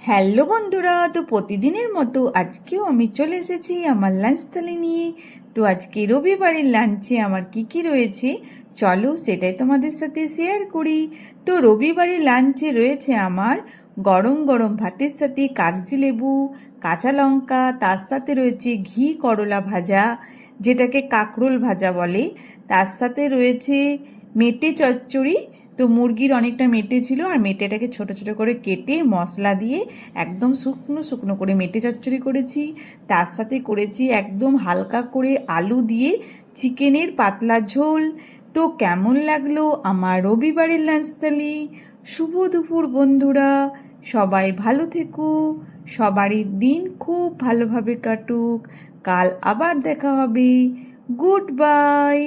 Hello বন্ধুরা, তো প্রতিদিনের মতো আজকেও আমি চলে এসেছি আমার লাঞ্চ থালি নিয়ে। তো আজকে রবিবারের লাঞ্চে আমার কি কি রয়েছে চলো সেটাই তোমাদের সাথে শেয়ার করি। তো রবিবারের লাঞ্চে রয়েছে আমার গরম গরম ভাতের সাথে কাগজি লেবু, কাঁচা লঙ্কা, তার সাথে রয়েছে ঘি করলা ভাজা, যেটাকে কাঁকরোল ভাজা বলে। তার সাথে রয়েছে মেটে চচ্চড়ি। তো মুরগির অনেকটা মেটে ছিল, আর মেটেটাকে ছোট ছোট করে কেটে মশলা দিয়ে একদম শুকনো শুকনো করে মেটে চচ্চড়ি করেছি। তার সাথে করেছি একদম হালকা করে আলু দিয়ে চিকেনের পাতলা ঝোল। তো কেমন লাগলো আমার রবিবারের লাঞ্চ থালি? শুভ দুপুর বন্ধুরা, সবাই ভালো থেকো, সবারই দিন খুব ভালোভাবে কাটুক। কাল আবার দেখা হবে। Good bye.